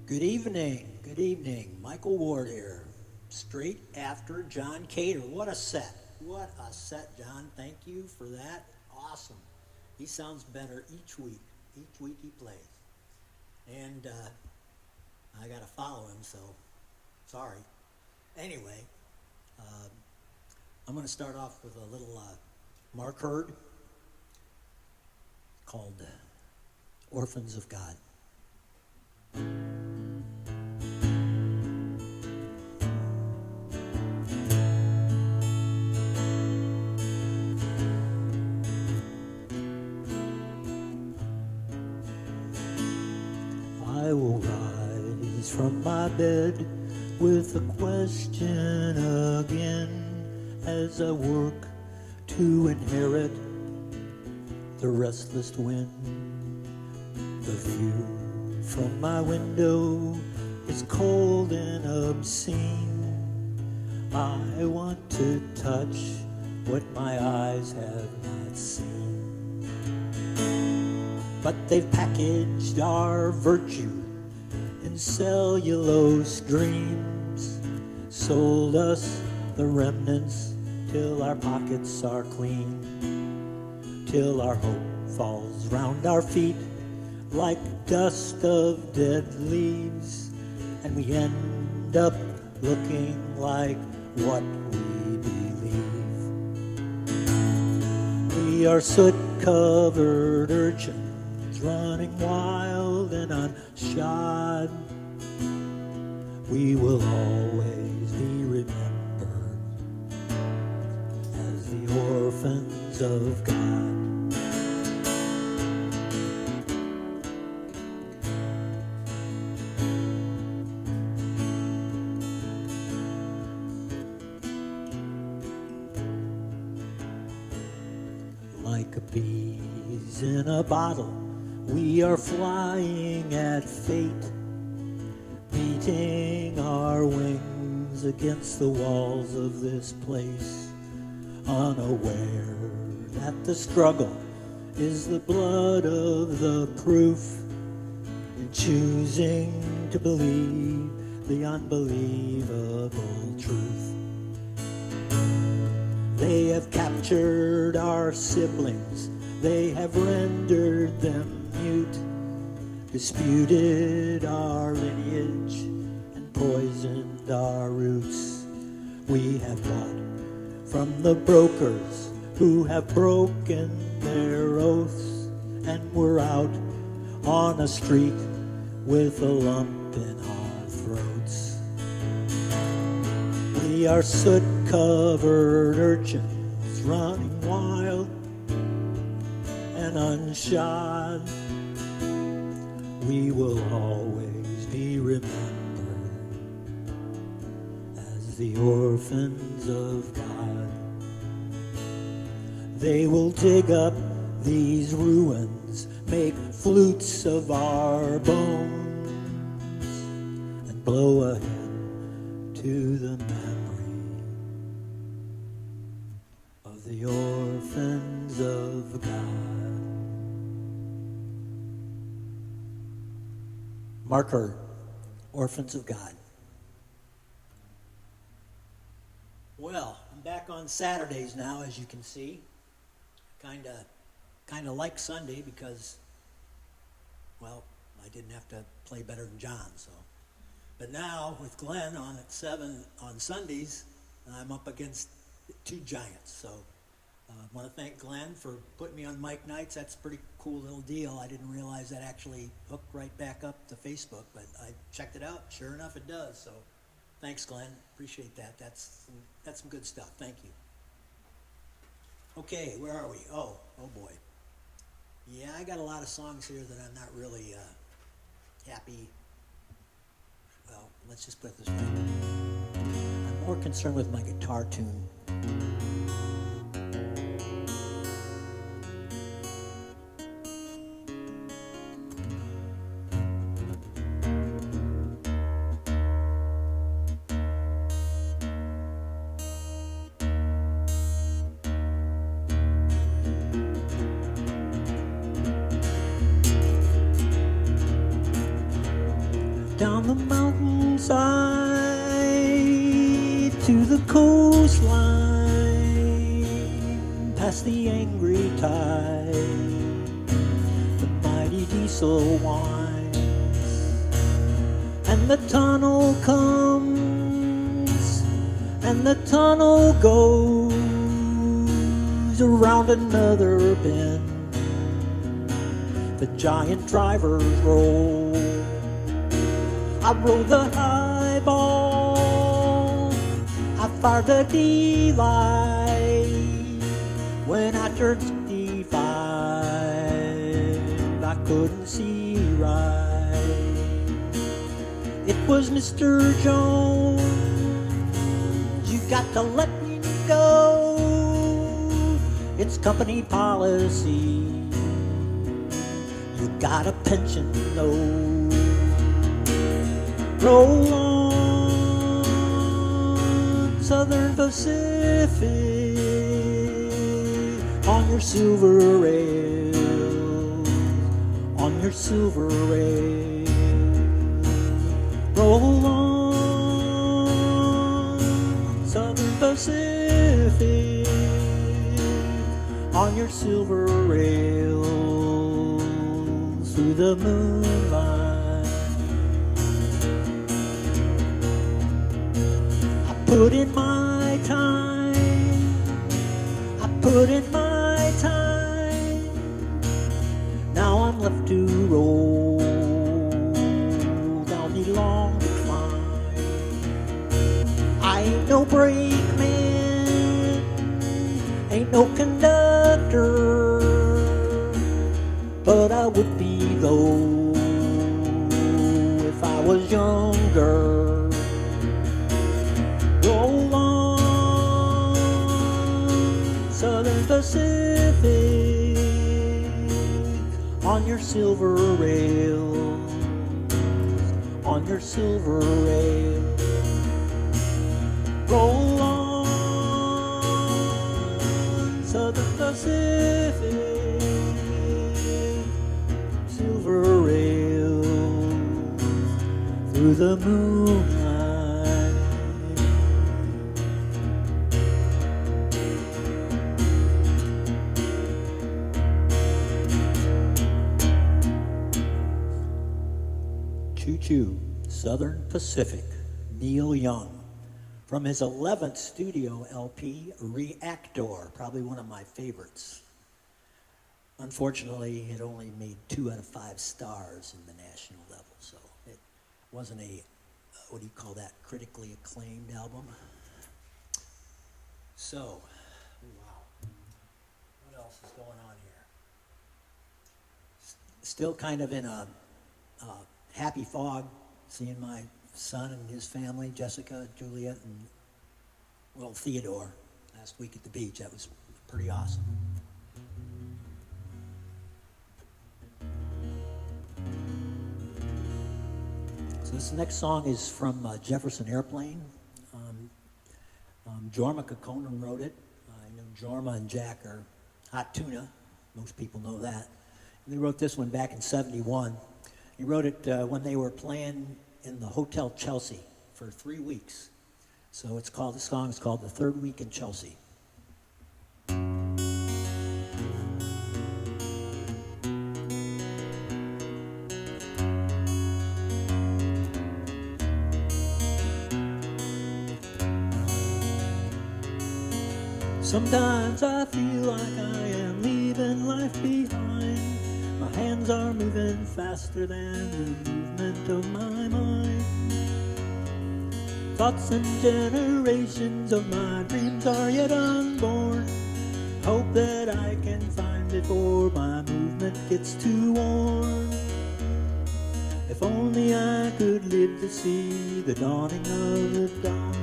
Good evening. Michael Ward here, straight after John Cater. What a set, John. Thank you for that. Awesome. He sounds better each week he plays. And I got to follow him, so sorry. Anyway, I'm going to start off with a little Mark Hurd called Orphans of God. I will rise from my bed with a question again as I work to inherit the restless wind. The view from my window is cold and obscene. I want to touch what my eyes have not seen. But they've packaged our virtue in cellulose dreams, sold us the remnants till our pockets are clean, till our hope falls round our feet like dust of dead leaves, and we end up looking like what we believe. We are soot-covered urchins running wild and unshod. We will always be remembered as the orphans of God. Like bees in a bottle, we are flying at fate, beating our wings against the walls of this place, unaware that the struggle is the blood of the proof, and choosing to believe the unbelievable truth. They have captured our siblings, they have rendered them mute, disputed our lineage and poisoned our roots. We have bought from the brokers who have broken their oaths, and we're out on a street with a lump in our throats. We are soot-covered urchins running wild and unshod. We will always be remembered as the orphans of God. They will dig up these ruins, make flutes of our bones, and blow a hymn to the memory of the orphans of God. Mark Hurd, Orphans of God. Well, I'm back on Saturdays now, as you can see. Kinda like Sunday because, well, I didn't have to play better than John, so. But now, with Glenn on at 7 on Sundays, I'm up against two giants, so I want to thank Glenn for putting me on Mike Nights. That's a pretty cool little deal. I didn't realize that actually hooked right back up to Facebook, but I checked it out. Sure enough, it does. So thanks, Glenn. Appreciate that. That's some good stuff. Thank you. Okay, where are we? Oh boy. Yeah, I got a lot of songs here that I'm not really happy. Well, let's just put it this way. I'm more concerned with my guitar tune. down the mountainside to the coastline, past the angry tide, the mighty diesel winds, and the tunnel comes, and the tunnel goes around another bend. The giant drivers roll. I rode the high ball, I fired the D-light. When I turned 65, I couldn't see right. It was Mr. Jones, you got to let me go. It's company policy, you got a pension, no. Roll on, Southern Pacific, on your silver rails, on your silver rails. Roll on, Southern Pacific, on your silver rails, through the moonlight. Put in my time, I put in my time. Now I'm left to roll down the long decline. I ain't no brakeman, ain't no conductor, but I would be though if I was younger. Roll on, Southern Pacific, on your silver rails, on your silver rails. Roll on, Southern Pacific, silver rails, through the moonlight. Choo-choo, Southern Pacific, Neil Young, from his 11th studio LP, Reactor, probably one of my favorites. Unfortunately, it only made 2 out of 5 stars in the national level, so it wasn't a, what do you call that, critically acclaimed album. So, wow, what else is going on here? Still kind of in a happy fog, seeing my son and his family, Jessica, Juliet, and, well, Theodore, last week at the beach. That was pretty awesome. So this next song is from Jefferson Airplane. Jorma Kokkonen wrote it. I know Jorma and Jack are hot tuna. Most people know that. And they wrote this one back in '71. He wrote it when they were playing in the Hotel Chelsea for 3 weeks. So it's called, the song is called The Third Week in Chelsea. Sometimes I feel like I am leaving life behind. My hands are moving faster than the movement of my mind. Thoughts and generations of my dreams are yet unborn. Hope that I can find before my movement gets too worn. If only I could live to see the dawning of the dawn.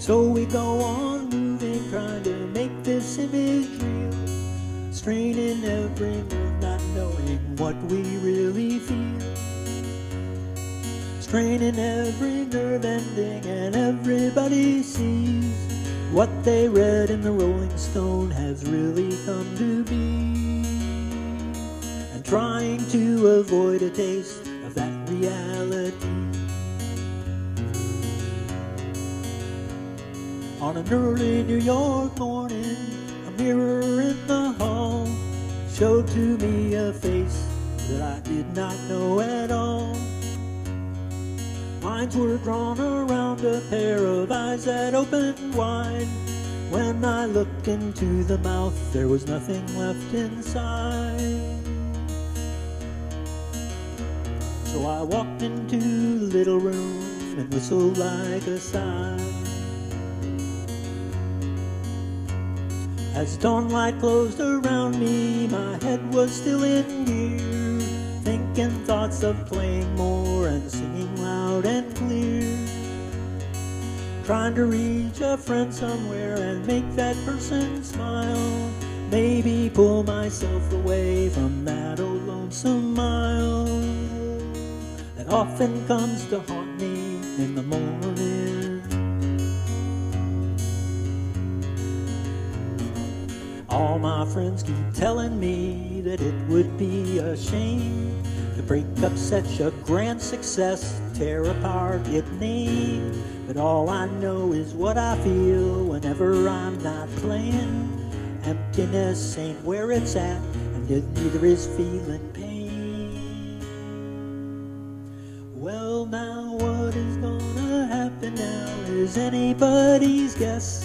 So we go on moving, trying to make this image real, straining every nerve, not knowing what we really feel. Straining every nerve ending, and everybody sees what they read in the Rolling Stone has really come to be. And and trying to avoid a taste of that reality. On an early New York morning, a mirror in the hall showed to me a face that I did not know at all. Lines were drawn around a pair of eyes that opened wide. When I looked into the mouth, there was nothing left inside. So I walked into the little room and whistled like a sigh. As dawnlight closed around me, my head was still in gear, thinking thoughts of playing more and singing loud and clear. Trying to reach a friend somewhere and make that person smile. Maybe pull myself away from that old lonesome mile that often comes to haunt me in the morning. All my friends keep telling me that it would be a shame to break up such a grand success, tear apart its name. But all I know is what I feel whenever I'm not playing. Emptiness ain't where it's at, and neither is feeling pain. Well, now what is gonna happen now is anybody's guess.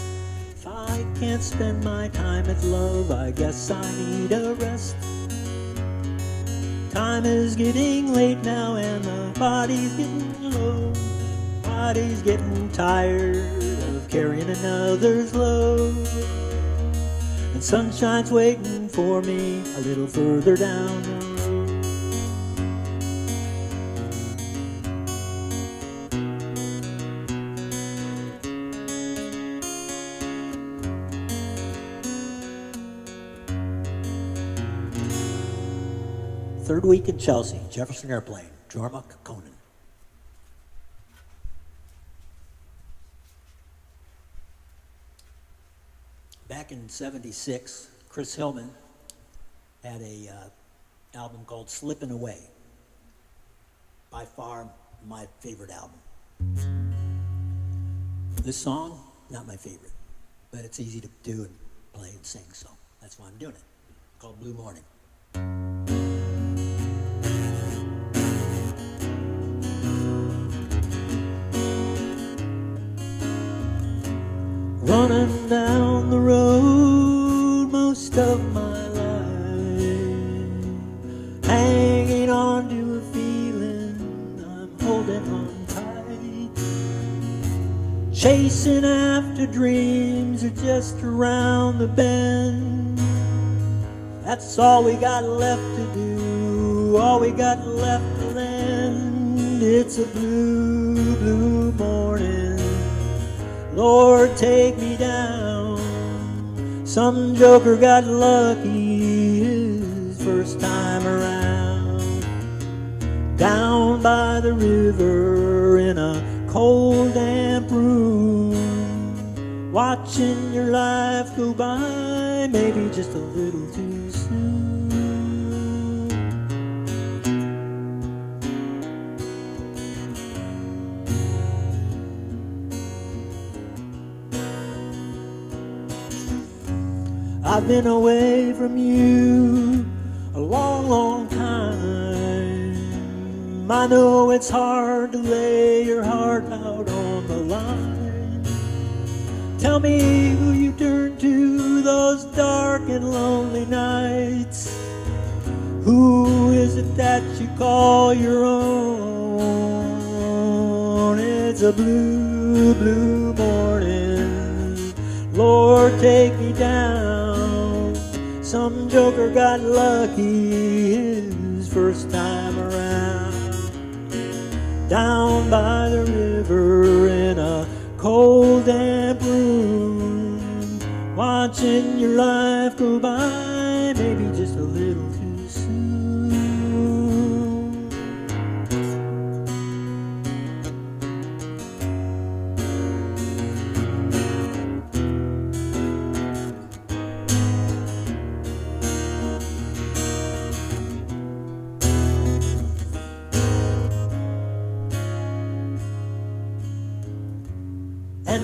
If I can't spend my time at love, I guess I need a rest. Time is getting late now and the body's getting low. Body's getting tired of carrying another's load. And sunshine's waiting for me a little further down the road. Third week in Chelsea, Jefferson Airplane, Jorma Conan. Back in '76, Chris Hillman had a album called Slippin' Away. By far my favorite album. This song, not my favorite, but it's easy to do and play and sing, so that's why I'm doing it. Called Blue Morning. Running down the road most of my life, hanging on to a feeling I'm holding on tight, chasing after dreams are just around the bend. That's all we got left to do, all we got left to lend. It's a blue, blue morning. Lord, take me down. Some joker got lucky his first time around. Down by the river in a cold, damp room, watching your life go by, maybe just a little too soon. I've been away from you a long, long time. I know it's hard to lay your heart out on the line. Tell me who you turn to those dark and lonely nights. Who is it that you call your own? It's a blue, blue morning. Lord, take me down. Some joker got lucky his first time around. Down by the river in a cold, damp room, watching your life go by, maybe just a little too soon.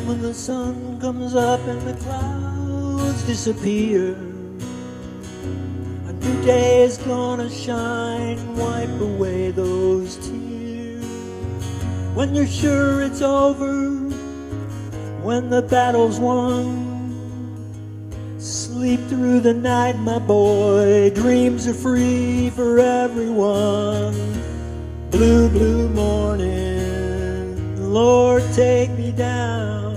when the sun comes up and the clouds disappear. A new day is gonna shine and wipe away those tears. When you're sure it's over, when the battle's won, sleep through the night, my boy. Dreams are free for everyone. Blue, blue morning, Lord, take me down.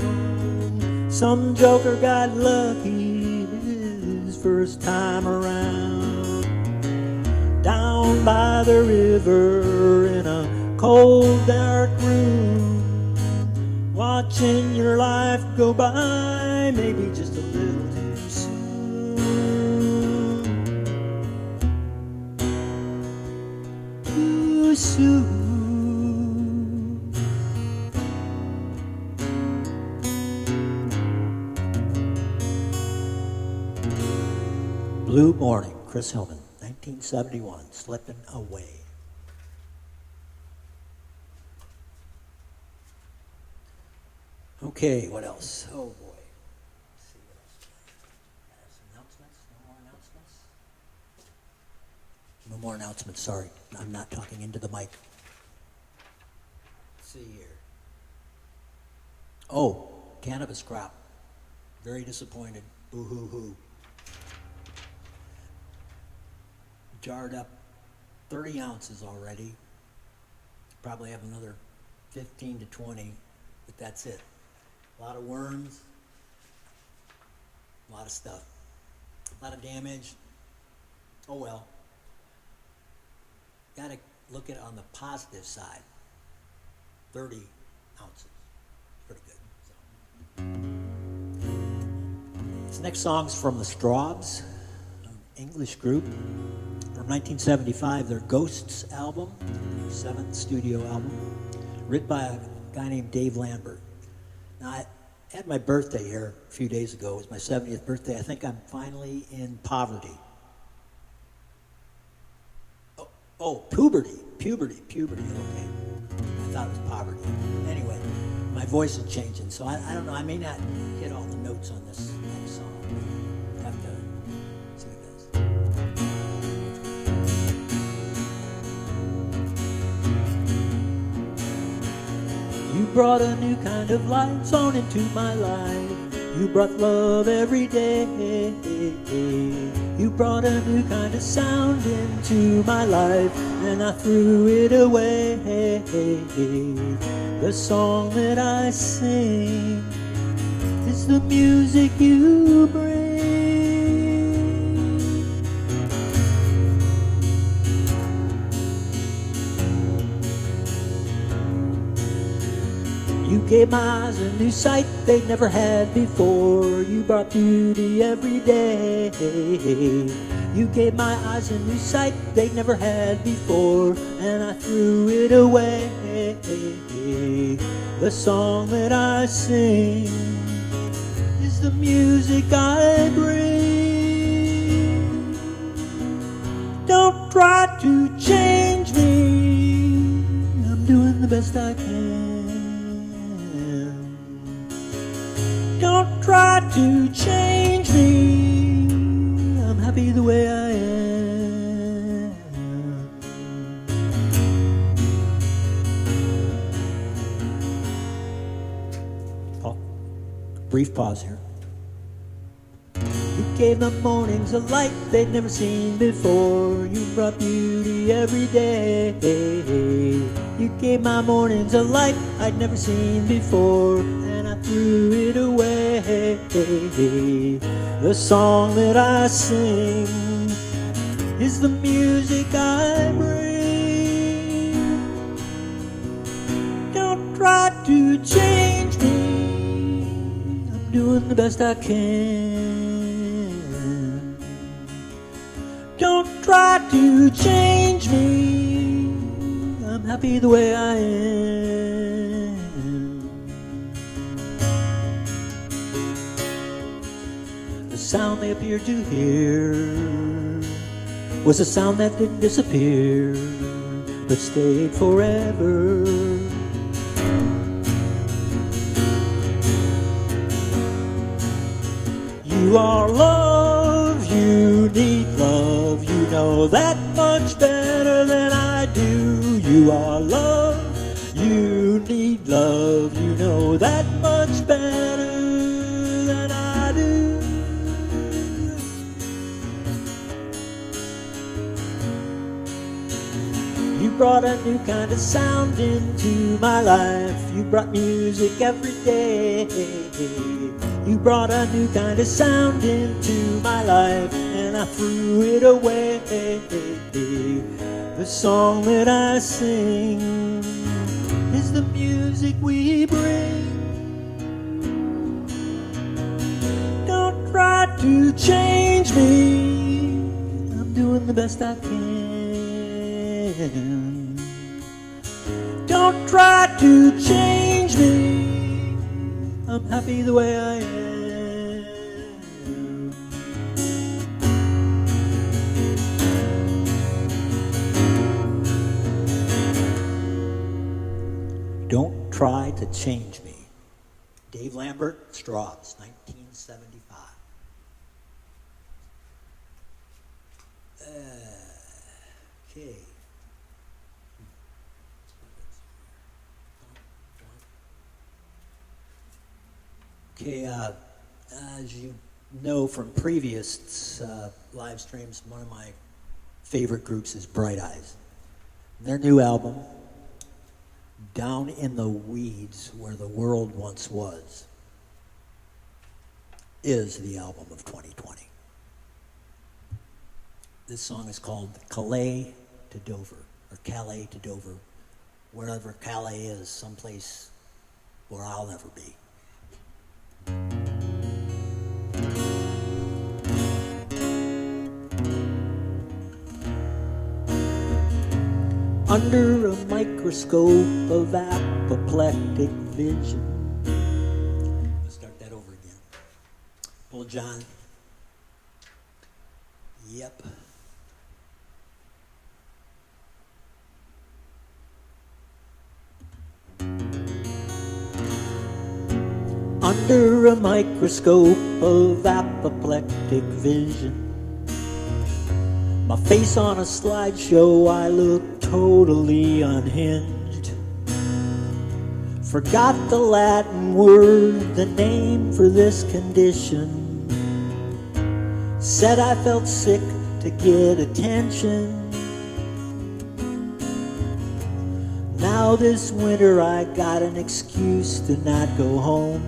Some joker got lucky his first time around. Down by the river in a cold, dark room, watching your life go by, maybe just a little too soon. Too soon. Blue Morning, Chris Hillman, 1971, Slipping Away. Okay, what else? Oh boy. Let's see what else. Some announcements? No more announcements? No more announcements, sorry. I'm not talking into the mic. Let's see here. Oh, cannabis crop. Very disappointed. Boo hoo hoo. Jarred up 30 ounces already. Probably have another 15 to 20, but that's it. A lot of worms, a lot of stuff, a lot of damage. Oh well. Got to look at it on the positive side. 30 ounces, pretty good. So. This next song's from the Strawbs, an English group. From 1975, their Ghosts album, their 7th studio album, written by a guy named Dave Lambert. Now, I had my birthday here a few days ago. It was my 70th birthday. I think I'm finally in poverty. Oh, puberty, okay. I thought it was poverty. Anyway, my voice is changing, so I don't know. I may not hit all the notes on this next song. I have to see what it is. You brought a new kind of light on into my life. You brought love every day. You brought a new kind of sound into my life, and I threw it away. The song that I sing is the music you bring. You gave my eyes a new sight they'd never had before. You brought beauty every day. You gave my eyes a new sight they'd never had before, and I threw it away. The song that I sing is the music I bring. Don't try to change me, I'm doing the best I can. Don't try to change me, I'm happy the way I am. Brief pause here. You gave the mornings a light they'd never seen before. You brought beauty every day. You gave my mornings a light I'd never seen before, and I threw it away. The song that I sing is the music I bring. Don't try to change me, I'm doing the best I can. Don't try to change me, I'm happy the way I am. The sound they appeared to hear was a sound that didn't disappear, but stayed forever. You are love, you need love, you know that much better than I do. You are love, you need love, you know that much better than I do. You brought a new kind of sound into my life. You brought music every day. You brought a new kind of sound into my life, and I threw it away. The song that I sing is the music we bring. Don't try to change me, I'm doing the best I can. Don't try to change me, I'm happy the way I am. Don't try to change me. Dave Lambert, Strawbs, 1975. Okay. Okay, as you know from previous live streams, one of my favorite groups is Bright Eyes. Their new album, Down in the Weeds Where the World Once Was, is the album of 2020. This song is called Calais to Dover, or Calais to Dover, wherever Calais is, someplace where I'll never be. Under a microscope of apoplectic vision. Let's start that over again. Well, John. Yep. Under a microscope of apoplectic vision. My face on a slideshow, I look totally unhinged. Forgot the Latin word, the name for this condition. Said I felt sick to get attention. Now this winter I got an excuse to not go home.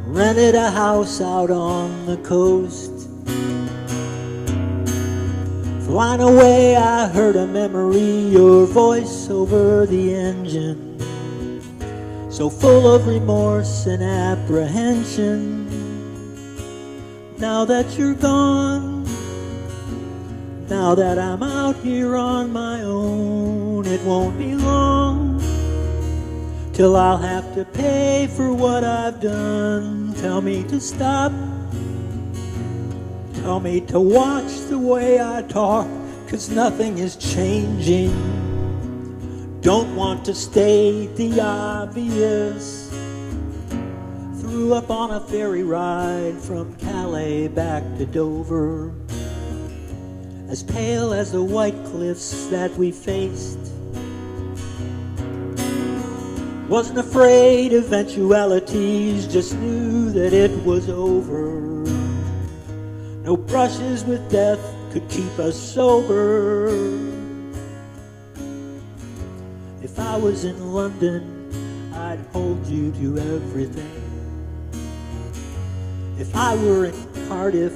Rented a house out on the coast. Flying away, I heard a memory, your voice over the engine. So full of remorse and apprehension. Now that you're gone, now that I'm out here on my own, it won't be long till I'll have to pay for what I've done. Tell me to stop. Tell me to watch the way I talk, 'cause nothing is changing. Don't want to state the obvious. Threw up on a ferry ride from Calais back to Dover. As pale as the white cliffs that we faced. Wasn't afraid of eventualities, just knew that it was over. No brushes with death could keep us sober. If I was in London, I'd hold you to everything. If I were in Cardiff,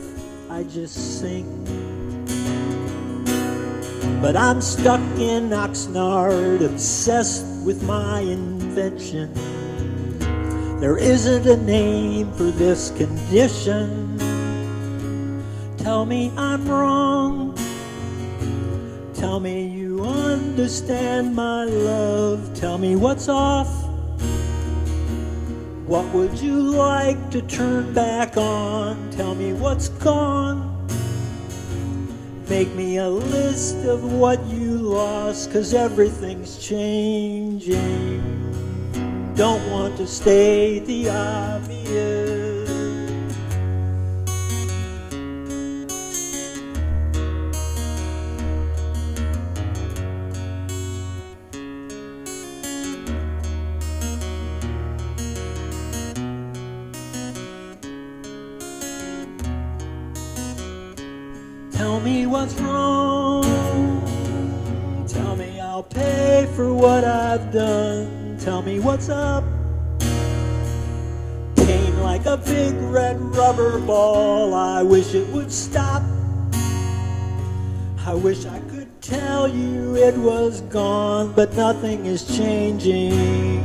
I'd just sing. But I'm stuck in Oxnard, obsessed with my invention. There isn't a name for this condition. Tell me I'm wrong. Tell me you understand my love. Tell me what's off. What would you like to turn back on? Tell me what's gone. Make me a list of what you lost, 'cause everything's changing. Don't want to state the obvious. Tell me what's wrong. Tell me I'll pay for what I've done. Tell me what's up. Pain like a big red rubber ball. I wish it would stop. I wish I could tell you it was gone, but nothing is changing.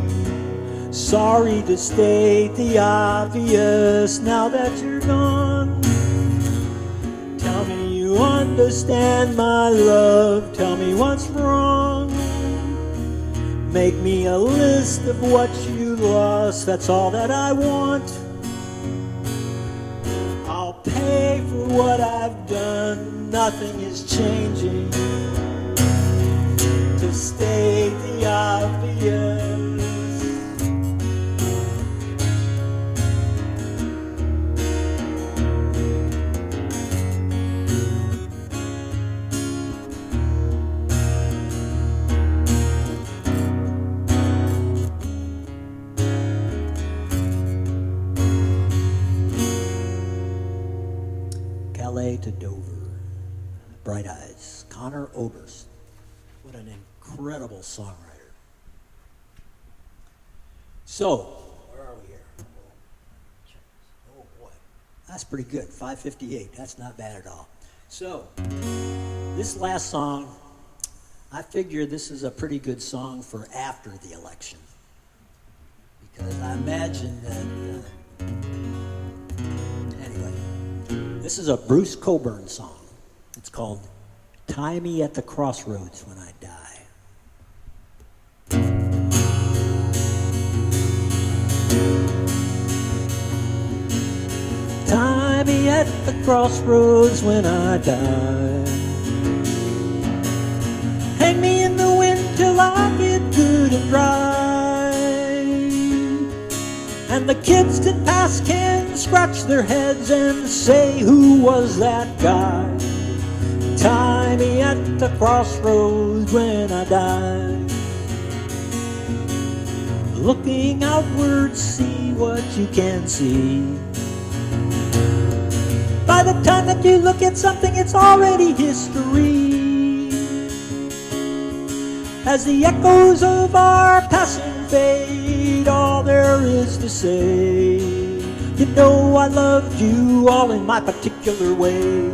Sorry to state the obvious now that you're gone. Tell me you understand my love. Tell me what's wrong. Make me a list of what you lost. That's all that I want. I'll pay for what I've done. Nothing is changing. To state the obvious. Calais to Dover. Bright Eyes. Connor Oberst. What an incredible songwriter. So, where are we here? Oh boy. That's pretty good. 5:58. That's not bad at all. So, this last song, I figure this is a pretty good song for after the election. Because I imagine that, anyway, this is a Bruce Cockburn song. It's called Tie Me at the Crossroads When I Die. Tie me at the crossroads when I die. Hang me in the wind till I get good and dry. And the kids that pass can scratch their heads and say, who was that guy? Tie me at the crossroads when I die. Looking outward, see what you can see. By the time that you look at something, it's already history. As the echoes of our passing fade, all there is to say, you know I loved you all in my particular way.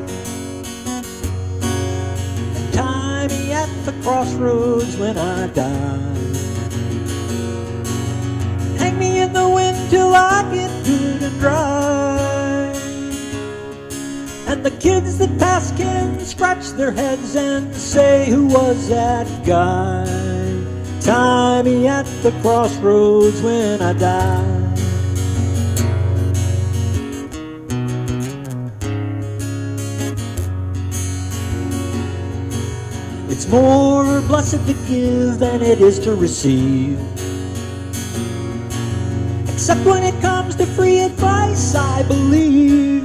Tie me at the crossroads when I die. Hang me in the wind till I get good and dry. And the kids that pass can scratch their heads and say, who was that guy? Tie me at the crossroads when I die. It's more blessed to give than it is to receive. Except when it comes to free advice, I believe.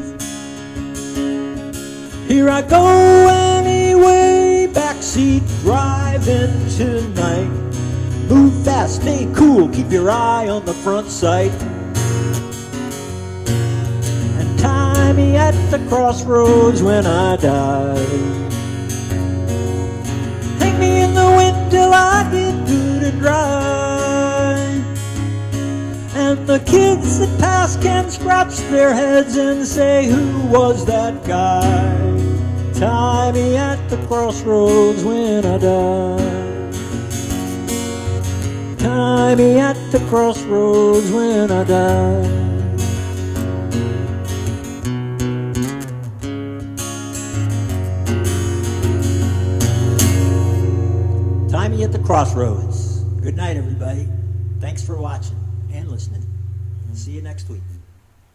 Here I go anyway, backseat driving tonight. Move fast, stay cool, keep your eye on the front sight. And tie me at the crossroads when I die. Hang me in the wind till I get good and dry. And the kids that pass can scratch their heads and say, who was that guy? Tie me at the crossroads when I die. Tie me at the crossroads when I die. Tie me at the crossroads. Good night, everybody. Thanks for watching and listening. See you next week.